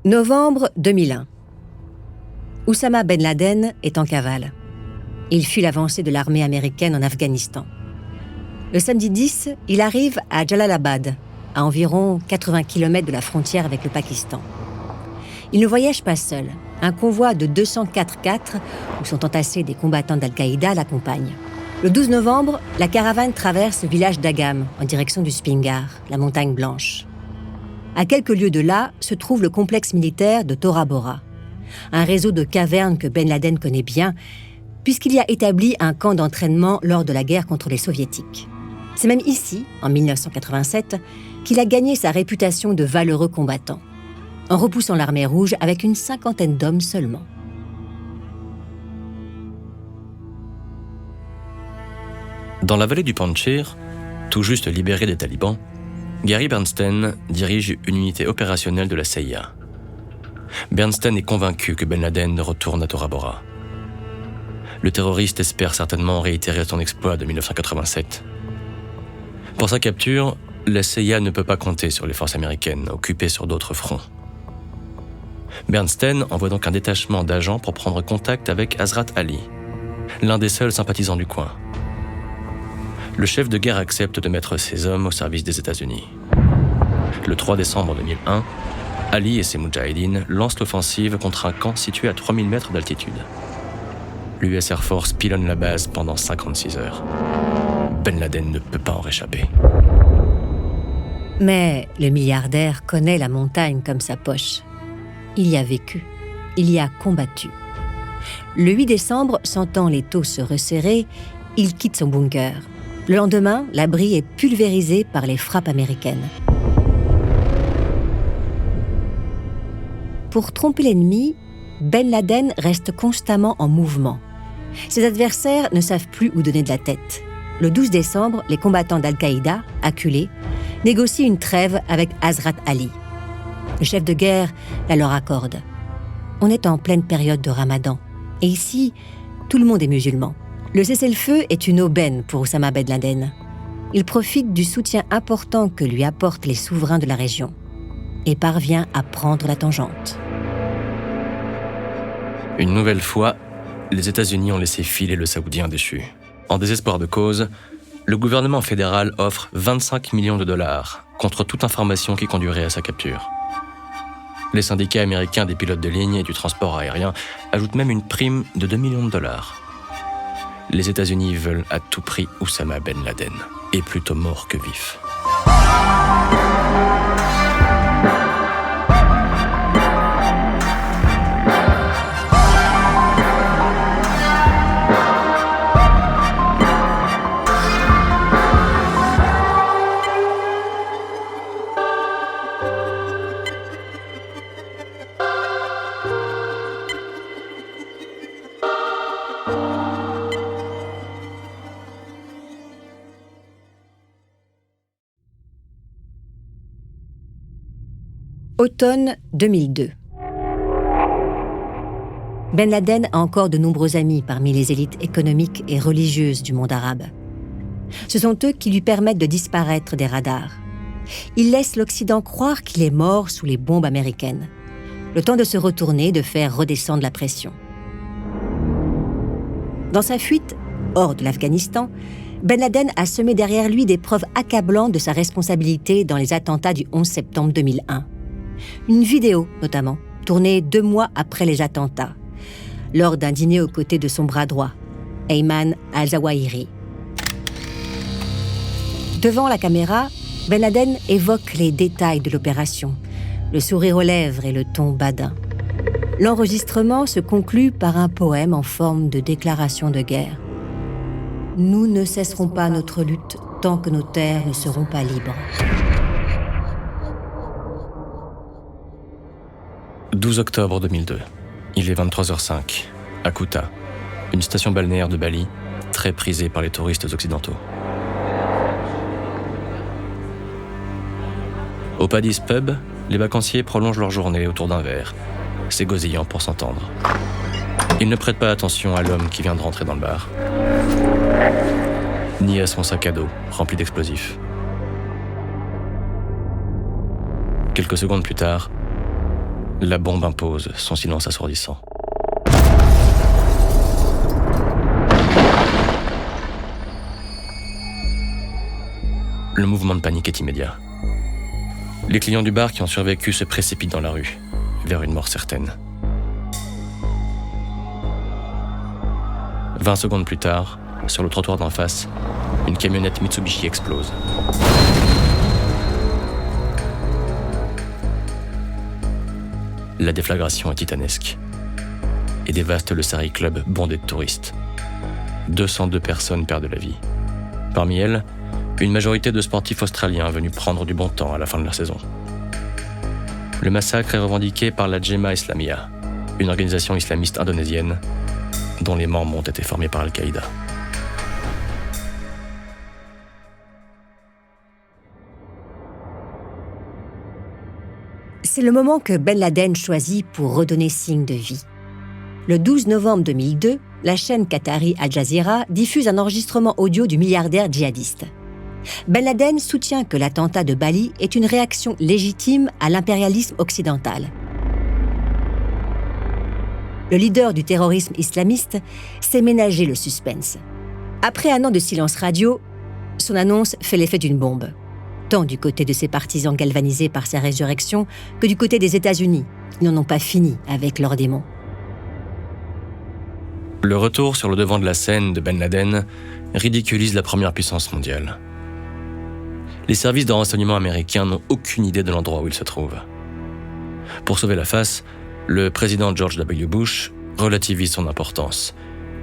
Novembre 2001. Oussama Ben Laden est en cavale. Il fuit l'avancée de l'armée américaine en Afghanistan. Le samedi 10, il arrive à Jalalabad, à environ 80 km de la frontière avec le Pakistan. Il ne voyage pas seul. Un convoi de 204 4 où sont entassés des combattants d'Al-Qaïda l'accompagne. Le 12 novembre, la caravane traverse le village d'Agam en direction du Spingar, la montagne blanche. À quelques lieues de là se trouve le complexe militaire de Tora Bora, un réseau de cavernes que Ben Laden connaît bien, puisqu'il y a établi un camp d'entraînement lors de la guerre contre les Soviétiques. C'est même ici, en 1987, qu'il a gagné sa réputation de valeureux combattant, en repoussant l'armée rouge avec une 50aine d'hommes seulement. Dans la vallée du Panjshir, tout juste libéré des talibans, Gary Bernstein dirige une unité opérationnelle de la CIA. Bernstein est convaincu que Ben Laden retourne à Tora Bora. Le terroriste espère certainement réitérer son exploit de 1987. Pour sa capture, la CIA ne peut pas compter sur les forces américaines occupées sur d'autres fronts. Bernstein envoie donc un détachement d'agents pour prendre contact avec Hazrat Ali, l'un des seuls sympathisants du coin. Le chef de guerre accepte de mettre ses hommes au service des États-Unis. Le 3 décembre 2001, Ali et ses Moudjahidines lancent l'offensive contre un camp situé à 3000 mètres d'altitude. L'US Air Force pilonne la base pendant 56 heures. Ben Laden ne peut pas en réchapper. Mais le milliardaire connaît la montagne comme sa poche. Il y a vécu, il y a combattu. Le 8 décembre, sentant les taux se resserrer, il quitte son bunker. Le lendemain, l'abri est pulvérisé par les frappes américaines. Pour tromper l'ennemi, Ben Laden reste constamment en mouvement. Ses adversaires ne savent plus où donner de la tête. Le 12 décembre, les combattants d'Al-Qaïda, acculés, négocient une trêve avec Hazrat Ali. Le chef de guerre la leur accorde. On est en pleine période de Ramadan. Et ici, tout le monde est musulman. Le cessez-le-feu est une aubaine pour Oussama Ben Laden. Il profite du soutien important que lui apportent les souverains de la région et parvient à prendre la tangente. Une nouvelle fois, les États-Unis ont laissé filer le Saoudien déchu. En désespoir de cause, le gouvernement fédéral offre 25 millions de dollars contre toute information qui conduirait à sa capture. Les syndicats américains des pilotes de ligne et du transport aérien ajoutent même une prime de 2 millions de dollars. Les États-Unis veulent à tout prix Oussama Ben Laden, et plutôt mort que vif. Automne 2002. Ben Laden a encore de nombreux amis parmi les élites économiques et religieuses du monde arabe. Ce sont eux qui lui permettent de disparaître des radars. Il laisse l'Occident croire qu'il est mort sous les bombes américaines. Le temps de se retourner, de faire redescendre la pression. Dans sa fuite, hors de l'Afghanistan, Ben Laden a semé derrière lui des preuves accablantes de sa responsabilité dans les attentats du 11 septembre 2001. Une vidéo, notamment, tournée 2 mois après les attentats, lors d'un dîner aux côtés de son bras droit, Ayman al-Zawahiri. Devant la caméra, Ben Laden évoque les détails de l'opération, le sourire aux lèvres et le ton badin. L'enregistrement se conclut par un poème en forme de déclaration de guerre. « Nous ne cesserons pas notre lutte tant que nos terres ne seront pas libres. » 12 octobre 2002. Il est 23h05, à Kuta, une station balnéaire de Bali, très prisée par les touristes occidentaux. Au Paddy's Pub, les vacanciers prolongent leur journée autour d'un verre, s'égosillant pour s'entendre. Ils ne prêtent pas attention à l'homme qui vient de rentrer dans le bar, ni à son sac à dos rempli La bombe impose son silence assourdissant. Le mouvement de panique est immédiat. Les clients du bar qui ont survécu se précipitent dans la rue, vers une mort certaine. 20 secondes plus tard, sur le trottoir d'en face, une camionnette Mitsubishi explose. La déflagration est titanesque et dévaste le Sari Club bondé de touristes. 202 personnes perdent la vie. Parmi elles, une majorité de sportifs australiens venus prendre du bon temps à la fin de leur saison. Le massacre est revendiqué par la Jemaah Islamiyah, une organisation islamiste indonésienne dont les membres ont été formés par Al-Qaïda. C'est le moment que Ben Laden choisit pour redonner signe de vie. Le 12 novembre 2002, la chaîne qatari Al Jazeera diffuse un enregistrement audio du milliardaire djihadiste. Ben Laden soutient que l'attentat de Bali est une réaction légitime à l'impérialisme occidental. Le leader du terrorisme islamiste s'est ménagé le suspense. Après un an de silence radio, son annonce fait l'effet d'une bombe, tant du côté de ses partisans galvanisés par sa résurrection que du côté des États-Unis, qui n'en ont pas fini avec leurs démons. Le retour sur le devant de la scène de Ben Laden ridiculise la première puissance mondiale. Les services de renseignement américains n'ont aucune idée de l'endroit où il se trouve. Pour sauver la face, le président George W. Bush relativise son importance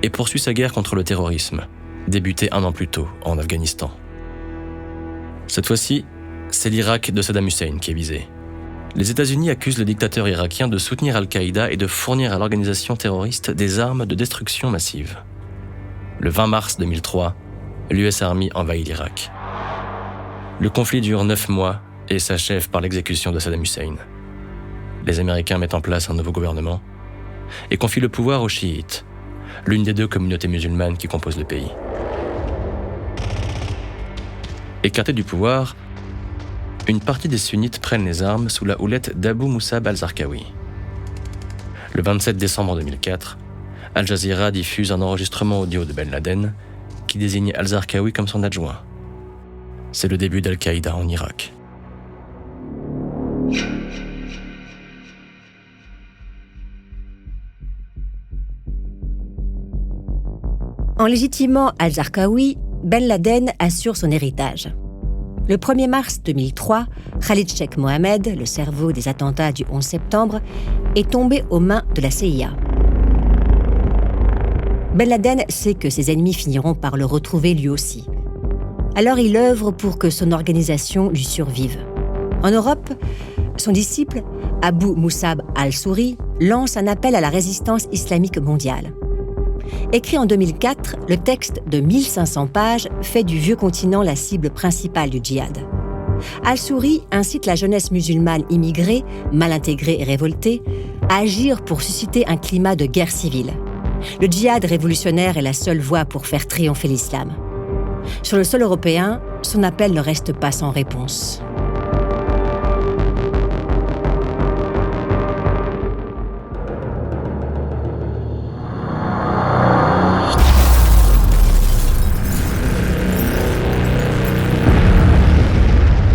et poursuit sa guerre contre le terrorisme, débutée un an plus tôt en Afghanistan. Cette fois-ci, c'est l'Irak de Saddam Hussein qui est visé. Les États-Unis accusent le dictateur irakien de soutenir Al-Qaïda et de fournir à l'organisation terroriste des armes de destruction massive. Le 20 mars 2003, l'US Army envahit l'Irak. Le conflit dure 9 mois et s'achève par l'exécution de Saddam Hussein. Les Américains mettent en place un nouveau gouvernement et confient le pouvoir aux chiites, l'une des deux communautés musulmanes qui composent le pays. Écartés du pouvoir, une partie des sunnites prennent les armes sous la houlette d'Abu Musab al-Zarqawi. Le 27 décembre 2004, Al Jazeera diffuse un enregistrement audio de Ben Laden qui désigne al-Zarqawi comme son adjoint. C'est le début d'Al-Qaïda en Irak. En légitimant al-Zarqawi, Ben Laden assure son héritage. Le 1er mars 2003, Khalid Sheikh Mohammed, le cerveau des attentats du 11 septembre, est tombé aux mains de la CIA. Ben Laden sait que ses ennemis finiront par le retrouver lui aussi. Alors il œuvre pour que son organisation lui survive. En Europe, son disciple, Abu Musab al-Souri, lance un appel à la résistance islamique mondiale. Écrit en 2004, le texte de 1500 pages fait du vieux continent la cible principale du djihad. Al-Souri incite la jeunesse musulmane immigrée, mal intégrée et révoltée, à agir pour susciter un climat de guerre civile. Le djihad révolutionnaire est la seule voie pour faire triompher l'islam. Sur le sol européen, son appel ne reste pas sans réponse.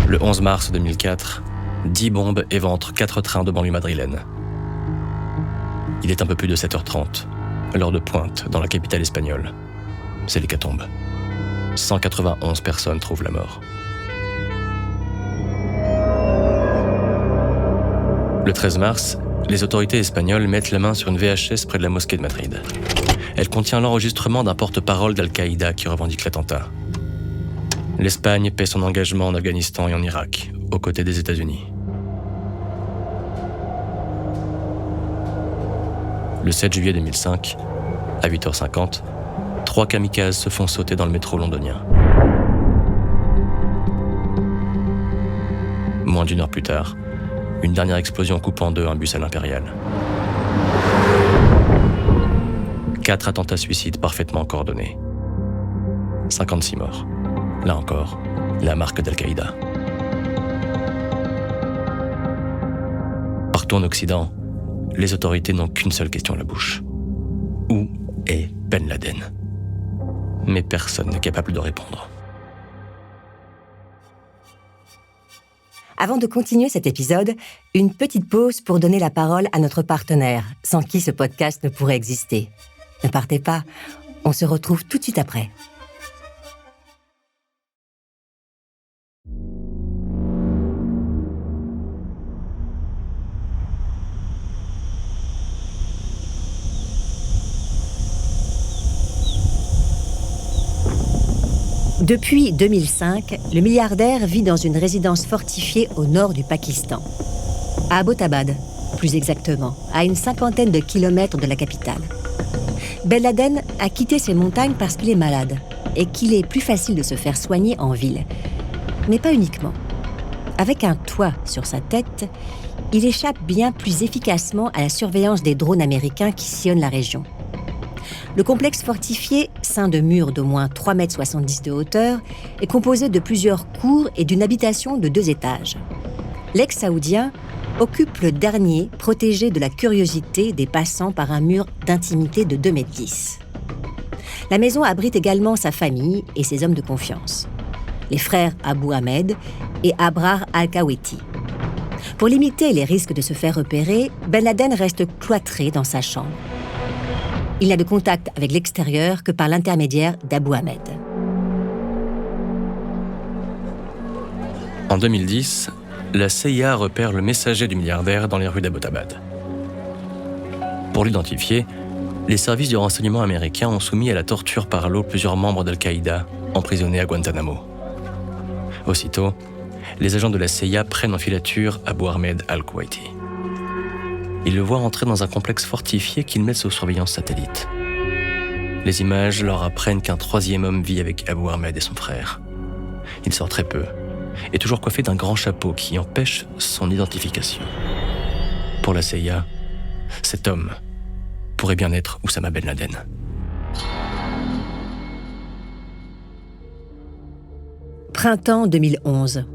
Le 11 mars 2004, 10 bombes éventrent 4 trains de banlieue madrilène. Il est un peu plus de 7h30, l'heure de pointe dans la capitale espagnole. C'est l'hécatombe. 191 personnes trouvent la mort. Le 13 mars, les autorités espagnoles mettent la main sur une VHS près de la mosquée de Madrid. Elle contient l'enregistrement d'un porte-parole d'Al-Qaïda qui revendique l'attentat. L'Espagne paie son engagement en Afghanistan et en Irak, aux côtés des États-Unis. Le 7 juillet 2005, à 8h50, 3 kamikazes se font sauter dans le métro londonien. Moins d'1 heure plus tard, une dernière explosion coupe en deux un bus à l'Impérial. 4 attentats suicides parfaitement coordonnés. 56 morts. Là encore, la marque d'Al-Qaïda. Partout en Occident, les autorités n'ont qu'une seule question à la bouche. Où est Ben Laden ? Mais personne n'est capable de répondre. Avant de continuer cet épisode, une petite pause pour donner la parole à notre partenaire, sans qui ce podcast ne pourrait exister. Ne partez pas, on se retrouve tout de suite après. Depuis 2005, le milliardaire vit dans une résidence fortifiée au nord du Pakistan, à Abbottabad, plus exactement, à une 50aine de kilomètres de la capitale. Ben Laden a quitté ces montagnes parce qu'il est malade et qu'il est plus facile de se faire soigner en ville. Mais pas uniquement. Avec un toit sur sa tête, il échappe bien plus efficacement à la surveillance des drones américains qui sillonnent la région. Le complexe fortifié, ceint de murs d'au moins 3,70 m de hauteur, est composé de plusieurs cours et d'une habitation de 2 étages. L'ex-saoudien occupe le dernier, protégé de la curiosité des passants par un mur d'intimité de 2,10 m. La maison abrite également sa famille et ses hommes de confiance, les frères Abu Ahmed et Abrar al-Kawiti. Pour limiter les risques de se faire repérer, Ben Laden reste cloîtré dans sa chambre. Il n'a de contact avec l'extérieur que par l'intermédiaire d'Abu Ahmed. En 2010, la CIA repère le messager du milliardaire dans les rues d'Abbottabad. Pour l'identifier, les services du renseignement américain ont soumis à la torture par l'eau plusieurs membres d'Al-Qaïda emprisonnés à Guantanamo. Aussitôt, les agents de la CIA prennent en filature Abu Ahmed al-Kuwaiti. Ils le voient entrer dans un complexe fortifié qu'ils mettent sous surveillance satellite. Les images leur apprennent qu'un 3e homme vit avec Abu Ahmed et son frère. Il sort très peu et toujours coiffé d'un grand chapeau qui empêche son identification. Pour la CIA, cet homme pourrait bien être Oussama Ben Laden. Printemps 2011.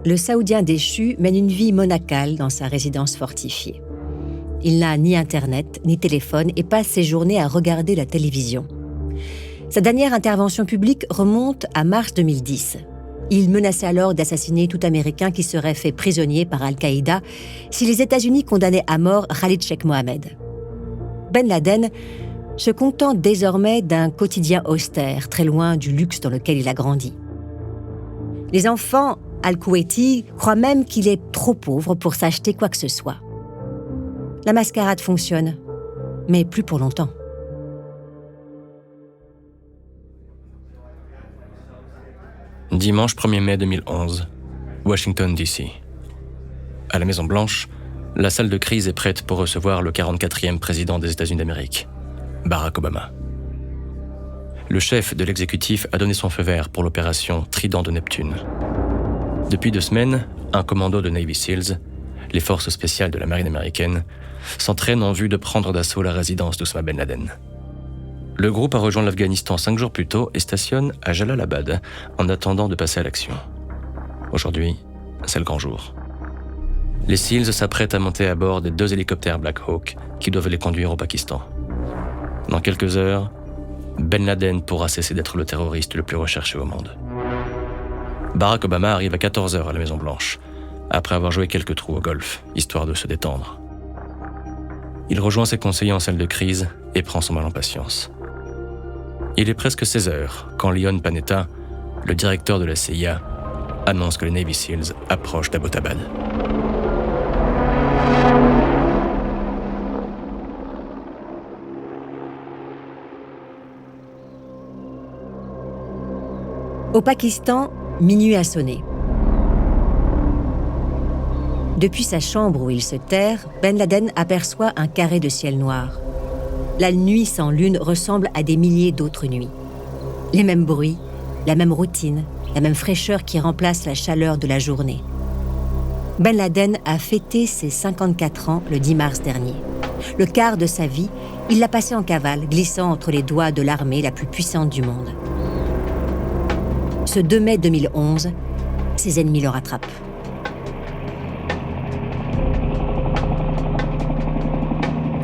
Le Saoudien déchu mène une vie monacale dans sa résidence fortifiée. Il n'a ni Internet, ni téléphone et passe ses journées à regarder la télévision. Sa dernière intervention publique remonte à mars 2010. Il menaçait alors d'assassiner tout Américain qui serait fait prisonnier par Al-Qaïda si les États-Unis condamnaient à mort Khalid Sheikh Mohammed. Ben Laden se contente désormais d'un quotidien austère, très loin du luxe dans lequel il a grandi. Les enfants al-Kuwaiti croient même qu'il est trop pauvre pour s'acheter quoi que ce soit. La mascarade fonctionne, mais plus pour longtemps. Dimanche 1er mai 2011, Washington, D.C. À la Maison-Blanche, la salle de crise est prête pour recevoir le 44e président des États-Unis d'Amérique, Barack Obama. Le chef de l'exécutif a donné son feu vert pour l'opération Trident de Neptune. Depuis 2 semaines, un commando de Navy SEALs, les forces spéciales de la marine américaine, s'entraîne en vue de prendre d'assaut la résidence d'Oussama Ben Laden. Le groupe a rejoint l'Afghanistan 5 jours plus tôt et stationne à Jalalabad en attendant de passer à l'action. Aujourd'hui, c'est le grand jour. Les SEALs s'apprêtent à monter à bord des 2 hélicoptères Black Hawk qui doivent les conduire au Pakistan. Dans quelques heures, Ben Laden pourra cesser d'être le terroriste le plus recherché au monde. Barack Obama arrive à 14h à la Maison-Blanche, après avoir joué quelques trous au golf, histoire de se détendre. Il rejoint ses conseillers en salle de crise et prend son mal en patience. Il est presque 16h quand Leon Panetta, le directeur de la CIA, annonce que les Navy SEALs approchent d'Abbottabad. Au Pakistan, minuit a sonné. Depuis sa chambre où il se terre, Ben Laden aperçoit un carré de ciel noir. La nuit sans lune ressemble à des milliers d'autres nuits. Les mêmes bruits, la même routine, la même fraîcheur qui remplace la chaleur de la journée. Ben Laden a fêté ses 54 ans le 10 mars dernier. Le quart de sa vie, il l'a passé en cavale, glissant entre les doigts de l'armée la plus puissante du monde. Ce 2 mai 2011, ses ennemis le rattrapent.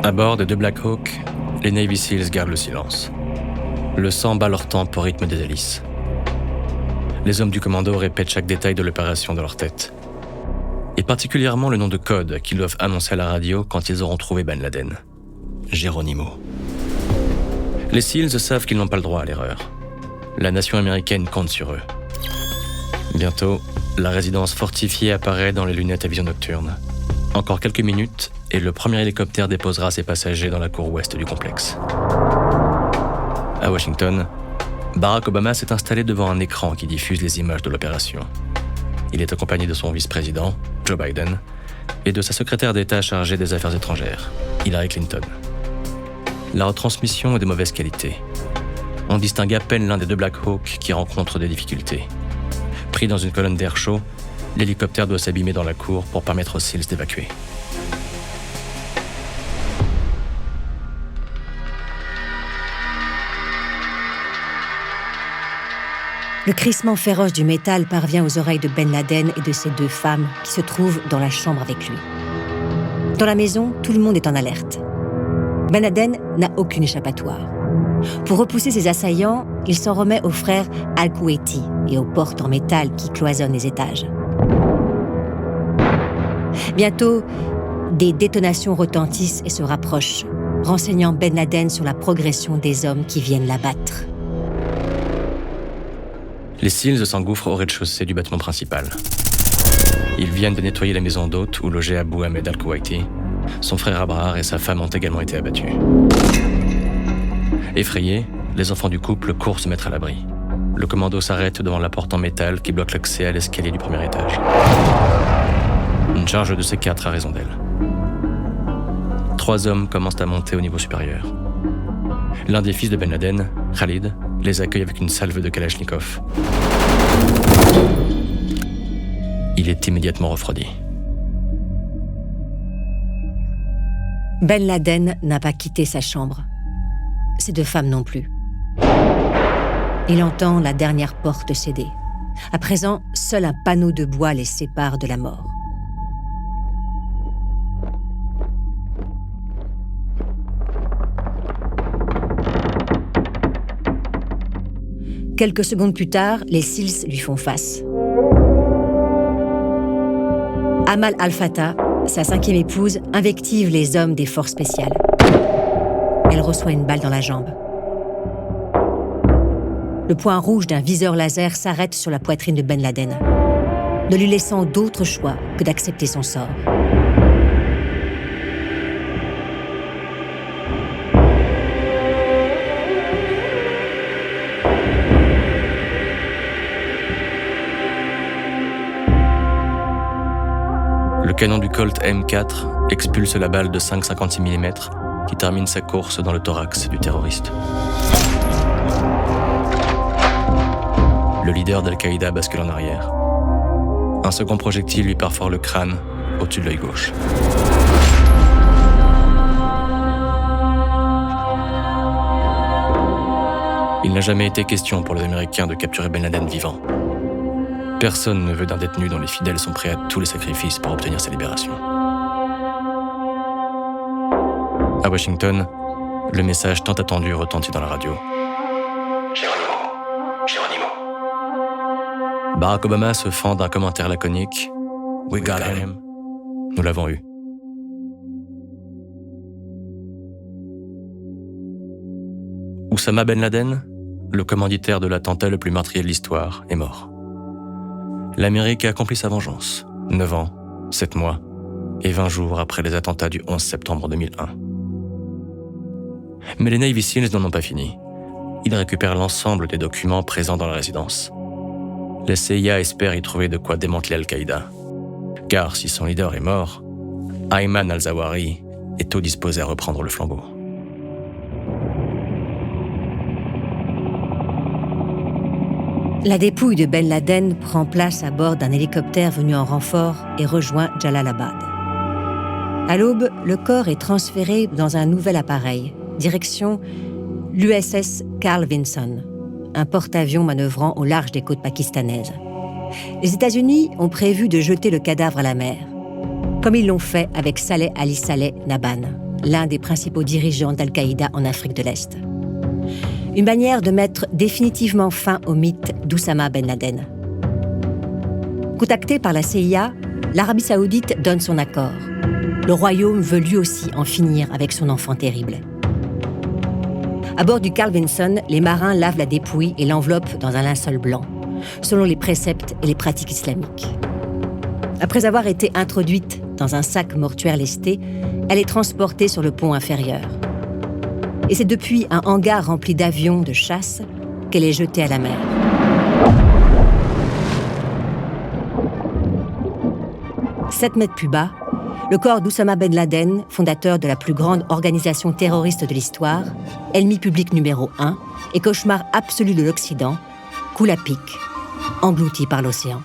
À bord des deux Black Hawk, les Navy Seals gardent le silence. Le sang bat leur tempe au rythme des hélices. Les hommes du commando répètent chaque détail de l'opération dans leur tête. Et particulièrement le nom de code qu'ils doivent annoncer à la radio quand ils auront trouvé Ben Laden. Geronimo. Les Seals savent qu'ils n'ont pas le droit à l'erreur. La nation américaine compte sur eux. Bientôt, la résidence fortifiée apparaît dans les lunettes à vision nocturne. Encore quelques minutes, et le premier hélicoptère déposera ses passagers dans la cour ouest du complexe. À Washington, Barack Obama s'est installé devant un écran qui diffuse les images de l'opération. Il est accompagné de son vice-président, Joe Biden, et de sa secrétaire d'État chargée des Affaires étrangères, Hillary Clinton. La retransmission est de mauvaise qualité. On distingue à peine l'un des deux Black Hawk qui rencontre des difficultés. Pris dans une colonne d'air chaud, l'hélicoptère doit s'abîmer dans la cour pour permettre aux Seals d'évacuer. Le crissement féroce du métal parvient aux oreilles de Ben Laden et de ses deux femmes qui se trouvent dans la chambre avec lui. Dans la maison, tout le monde est en alerte. Ben Laden n'a aucune échappatoire. Pour repousser ses assaillants, il s'en remet aux frères Al-Kuwaiti et aux portes en métal qui cloisonnent les étages. Bientôt, des détonations retentissent et se rapprochent, renseignant Ben Laden sur la progression des hommes qui viennent l'abattre. Les Seals s'engouffrent au rez-de-chaussée du bâtiment principal. Ils viennent de nettoyer la maison d'hôte où logeait Abu Ahmed Al-Kuwaiti. Son frère Abrahar et sa femme ont également été abattus. Effrayés, les enfants du couple courent se mettre à l'abri. Le commando s'arrête devant la porte en métal qui bloque l'accès à l'escalier du premier étage. Une charge de C4 a raison d'elle. 3 hommes commencent à monter au niveau supérieur. L'un des fils de Ben Laden, Khalid, les accueille avec une salve de Kalachnikov. Il est immédiatement refroidi. Ben Laden n'a pas quitté sa chambre. Ses 2 femmes non plus. Il entend la dernière porte céder. À présent, seul un panneau de bois les sépare de la mort. Quelques secondes plus tard, les Seals lui font face. Amal Al-Fatah, sa 5e épouse, invective les hommes des forces spéciales. Elle reçoit une balle dans la jambe. Le point rouge d'un viseur laser s'arrête sur la poitrine de Ben Laden, ne lui laissant d'autre choix que d'accepter son sort. Le canon du Colt M4 expulse la balle de 5,56 mm qui termine sa course dans le thorax du terroriste. Le leader d'Al-Qaïda bascule en arrière. Un second projectile lui perfore le crâne au-dessus de l'œil gauche. Il n'a jamais été question pour les Américains de capturer Ben Laden vivant. Personne ne veut d'un détenu dont les fidèles sont prêts à tous les sacrifices pour obtenir sa libération. À Washington, le message tant attendu retentit dans la radio. Geronimo. Barack Obama se fend d'un commentaire laconique. We got him. Nous l'avons eu. Oussama Ben Laden, le commanditaire de l'attentat le plus meurtrier de l'histoire, est mort. L'Amérique a accompli sa vengeance, 9 ans, 7 mois et 20 jours après les attentats du 11 septembre 2001. Mais les Navy Seals n'en ont pas fini. Ils récupèrent l'ensemble des documents présents dans la résidence. La CIA espère y trouver de quoi démanteler Al-Qaïda. Car si son leader est mort, Ayman al-Zawahiri est tôt disposé à reprendre le flambeau. La dépouille de Ben Laden prend place à bord d'un hélicoptère venu en renfort et rejoint Jalalabad. À l'aube, le corps est transféré dans un nouvel appareil, direction l'USS Carl Vinson, un porte-avions manœuvrant au large des côtes pakistanaises. Les États-Unis ont prévu de jeter le cadavre à la mer, comme ils l'ont fait avec Saleh Ali Saleh Naban, l'un des principaux dirigeants d'Al-Qaïda en Afrique de l'Est. Une manière de mettre définitivement fin au mythe d'Oussama Ben Laden. Contacté par la CIA, l'Arabie saoudite donne son accord. Le royaume veut lui aussi en finir avec son enfant terrible. À bord du Carl Vinson, les marins lavent la dépouille et l'enveloppent dans un linceul blanc, selon les préceptes et les pratiques islamiques. Après avoir été introduite dans un sac mortuaire lesté, elle est transportée sur le pont inférieur. Et c'est depuis un hangar rempli d'avions de chasse qu'elle est jetée à la mer. « 7 mètres plus bas, le corps d'Oussama Ben Laden, fondateur de la plus grande organisation terroriste de l'histoire, ennemi public numéro 1 et cauchemar absolu de l'Occident, coule à pic, englouti par l'océan.